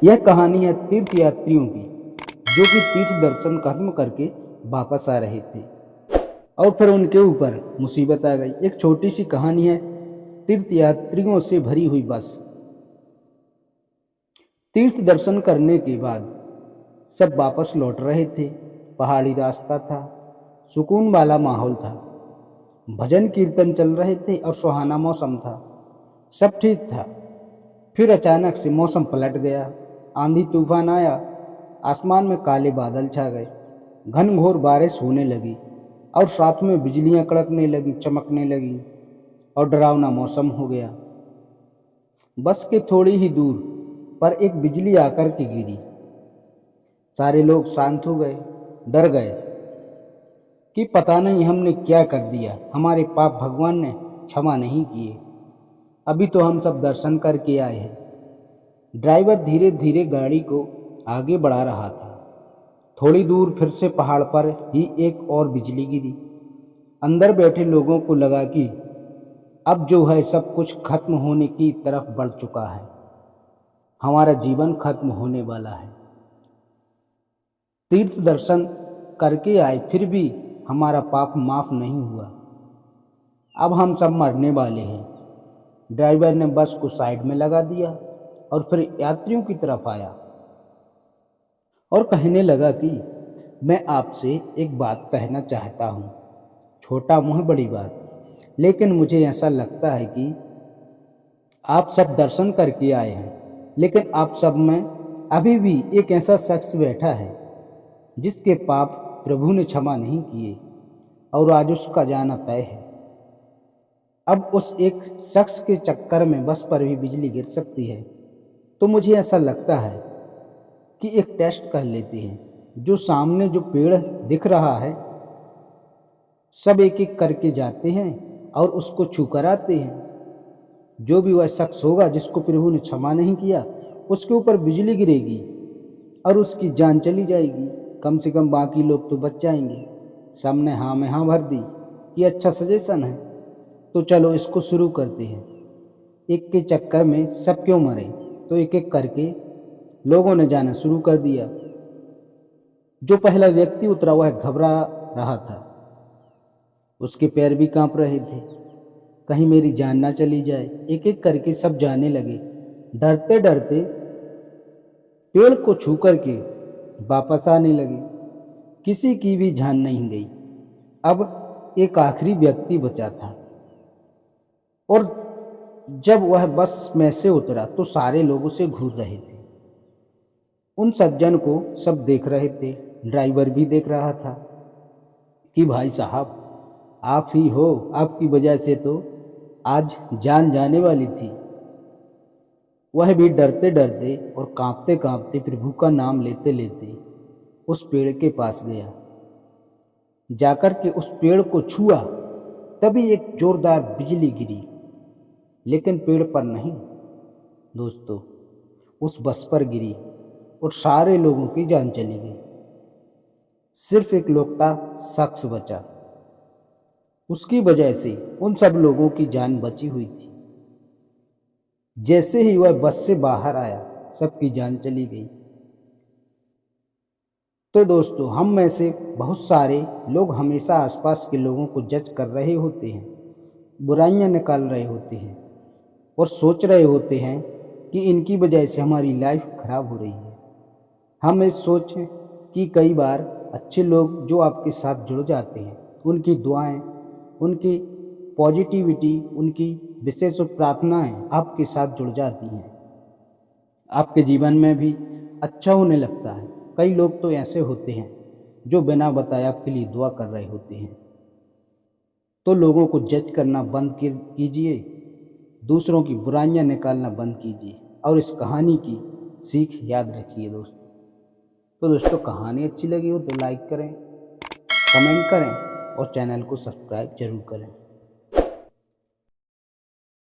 यह कहानी है तीर्थ यात्रियों की जो कि तीर्थ दर्शन खत्म करके वापस आ रहे थे और फिर उनके ऊपर मुसीबत आ गई। एक छोटी सी कहानी है तीर्थ यात्रियों से भरी हुई बस। तीर्थ दर्शन करने के बाद सब वापस लौट रहे थे। पहाड़ी रास्ता था, सुकून वाला माहौल था, भजन कीर्तन चल रहे थे और सुहाना मौसम था। सब ठीक था। फिर अचानक से मौसम पलट गया। आंधी तूफान आया, आसमान में काले बादल छा गए, घनघोर बारिश होने लगी और साथ में बिजलियां कड़कने लगी, चमकने लगी और डरावना मौसम हो गया। बस के थोड़ी ही दूर पर एक बिजली आकर के गिरी। सारे लोग शांत हो गए, डर गए कि पता नहीं हमने क्या कर दिया, हमारे पाप भगवान ने क्षमा नहीं किए। अभी तो हम सब दर्शन करके आए हैं। ड्राइवर धीरे धीरे गाड़ी को आगे बढ़ा रहा था। थोड़ी दूर फिर से पहाड़ पर ही एक और बिजली गिरी। अंदर बैठे लोगों को लगा कि अब जो है सब कुछ खत्म होने की तरफ बढ़ चुका है, हमारा जीवन खत्म होने वाला है। तीर्थ दर्शन करके आए फिर भी हमारा पाप माफ नहीं हुआ, अब हम सब मरने वाले हैं। ड्राइवर ने बस को साइड में लगा दिया और फिर यात्रियों की तरफ आया और कहने लगा कि मैं आपसे एक बात कहना चाहता हूँ। छोटा मुँह बड़ी बात, लेकिन मुझे ऐसा लगता है कि आप सब दर्शन करके आए हैं, लेकिन आप सब में अभी भी एक ऐसा शख्स बैठा है जिसके पाप प्रभु ने क्षमा नहीं किए और आज उसका जाना तय है। अब उस एक शख्स के चक्कर में बस पर भी बिजली गिर सकती है, तो मुझे ऐसा लगता है कि एक टेस्ट कर लेते हैं। जो सामने जो पेड़ दिख रहा है, सब एक एक करके जाते हैं और उसको छू कर आते हैं। जो भी वह शख्स होगा जिसको प्रभु ने क्षमा नहीं किया, उसके ऊपर बिजली गिरेगी और उसकी जान चली जाएगी। कम से कम बाकी लोग तो बच जाएंगे। सबने हाँ में हाँ भर दी। ये अच्छा सजेशन है, तो चलो इसको शुरू करते हैं। एक के चक्कर में सब क्यों मरे, तो एक एक करके लोगों ने जाना शुरू कर दिया। जो पहला व्यक्ति उतरा वह घबरा रहा था, उसके पैर भी कांप रहे थे, कहीं मेरी जान ना चली जाए। एक एक करके सब जाने लगे, डरते डरते पेड़ को छू करके वापस आने लगे। किसी की भी जान नहीं गई। अब एक आखिरी व्यक्ति बचा था और जब वह बस में से उतरा तो सारे लोग उसे घूर रहे थे। उन सज्जन को सब देख रहे थे, ड्राइवर भी देख रहा था कि भाई साहब आप ही हो, आपकी वजह से तो आज जान जाने वाली थी। वह भी डरते डरते और कांपते कांपते प्रभु का नाम लेते लेते उस पेड़ के पास गया। जाकर के उस पेड़ को छुआ, तभी एक जोरदार बिजली गिरी, लेकिन पेड़ पर नहीं दोस्तों, उस बस पर गिरी और सारे लोगों की जान चली गई। सिर्फ एक लौता शख्स बचा। उसकी वजह से उन सब लोगों की जान बची हुई थी। जैसे ही वह बस से बाहर आया, सबकी जान चली गई। तो दोस्तों, हम में से बहुत सारे लोग हमेशा आसपास के लोगों को जज कर रहे होते हैं, बुराइयां निकाल रहे होते हैं और सोच रहे होते हैं कि इनकी वजह से हमारी लाइफ खराब हो रही है। हम इस सोच कि कई बार अच्छे लोग जो आपके साथ जुड़ जाते हैं, उनकी दुआएं, उनकी पॉजिटिविटी, उनकी विशेष प्रार्थनाएं आपके साथ जुड़ जाती हैं, आपके जीवन में भी अच्छा होने लगता है। कई लोग तो ऐसे होते हैं जो बिना बताए आपके लिए दुआ कर रहे होते हैं। तो लोगों को जज करना बंद कीजिए, दूसरों की बुराइयां निकालना बंद कीजिए और इस कहानी की सीख याद रखिए दोस्तों। तो दोस्तों, कहानी अच्छी लगी हो तो लाइक करें, कमेंट करें और चैनल को सब्सक्राइब जरूर करें।